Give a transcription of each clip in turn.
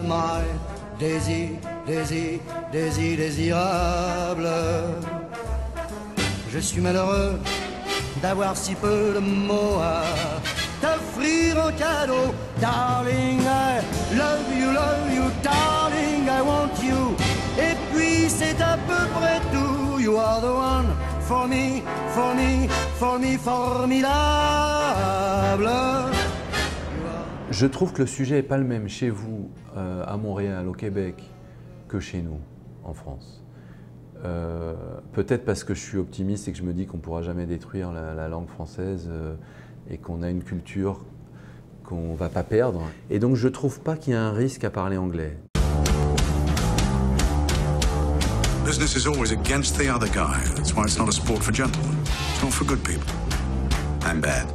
my Daisy, Daisy, Daisy désirable. Je suis malheureux d'avoir si peu de mots à t'offrir en cadeau. Darling, I love you, darling, I want you. Et puis c'est à peu près tout. You are the one for me, for me, for me, formidable. Je trouve que le sujet n'est pas le même chez vous, à Montréal, au Québec, que chez nous, en France. Peut-être parce que je suis optimiste et que je me dis qu'on ne pourra jamais détruire la langue française et qu'on a une culture qu'on ne va pas perdre. Et donc je ne trouve pas qu'il y a un risque à parler anglais. Business is always against the other guy. That's why it's not a sport for gentlemen. It's not for good people. I'm bad.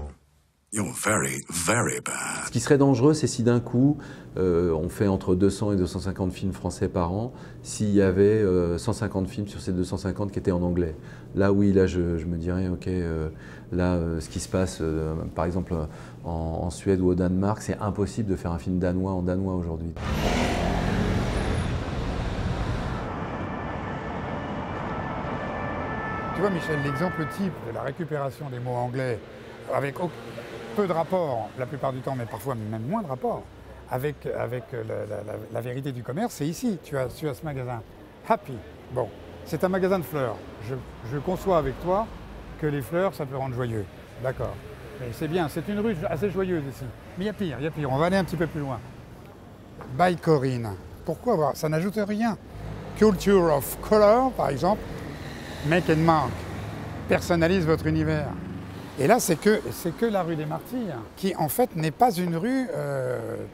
You're very, very bad. Ce qui serait dangereux, c'est si d'un coup, on fait entre 200 et 250 films français par an, s'il y avait 150 films sur ces 250 qui étaient en anglais. Là, oui, là, je me dirais, ok, ce qui se passe, par exemple, en Suède ou au Danemark, c'est impossible de faire un film danois en danois aujourd'hui. Tu vois, Michel, l'exemple type de la récupération des mots anglais avec peu de rapport, la plupart du temps, mais parfois même moins de rapport, avec la vérité du commerce, c'est ici. Tu as ce magasin Happy. Bon, c'est un magasin de fleurs. Je conçois avec toi que les fleurs, ça peut rendre joyeux. D'accord. Mais c'est bien, c'est une rue assez joyeuse ici. Mais il y a pire, il y a pire. On va aller un petit peu plus loin. By Corinne. Pourquoi voir? Ça n'ajoute rien. Culture of Color, par exemple. Make and Mark. Personnalise votre univers. Et là, c'est que la rue des Martyrs, qui en fait n'est pas une rue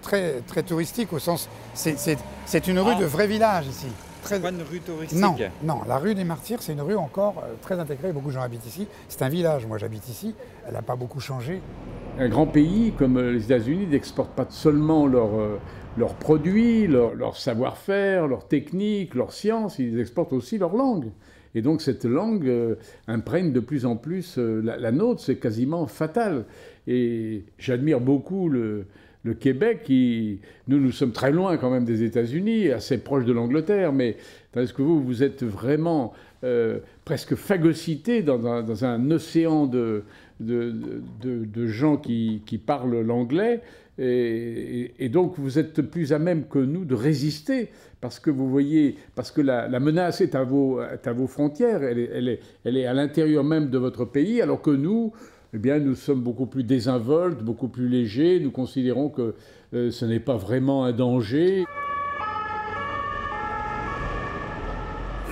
très, très touristique au sens... C'est une rue de vrai village ici. C'est pas une rue touristique? Non, la rue des Martyrs, c'est une rue encore très intégrée, beaucoup de gens habitent ici. C'est un village, moi j'habite ici, elle n'a pas beaucoup changé. Un grand pays comme les États-Unis n'exporte pas seulement leurs produits, leur savoir-faire, leurs techniques, leurs sciences, ils exportent aussi leur langue. Et donc cette langue imprègne de plus en plus la nôtre, c'est quasiment fatal. Et j'admire beaucoup le Québec, nous sommes très loin quand même des États-Unis, assez proches de l'Angleterre, mais tandis que vous êtes vraiment presque phagocyté dans un océan de gens qui parlent l'anglais, et donc vous êtes plus à même que nous de résister, parce que vous voyez, parce que la menace est à vos frontières, elle est à l'intérieur même de votre pays, alors que nous, eh bien, nous sommes beaucoup plus désinvoltes, beaucoup plus légers, nous considérons que ce n'est pas vraiment un danger.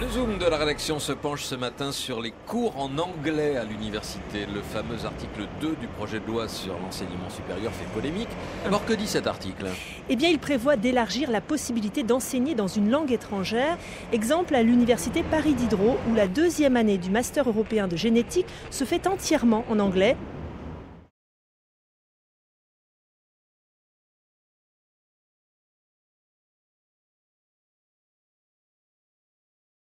Le Zoom de la rédaction se penche ce matin sur les cours en anglais à l'université. Le fameux article 2 du projet de loi sur l'enseignement supérieur fait polémique. Alors que dit cet article? Eh bien, il prévoit d'élargir la possibilité d'enseigner dans une langue étrangère. Exemple à l'université Paris Diderot, où la 2e année du master européen de génétique se fait entièrement en anglais.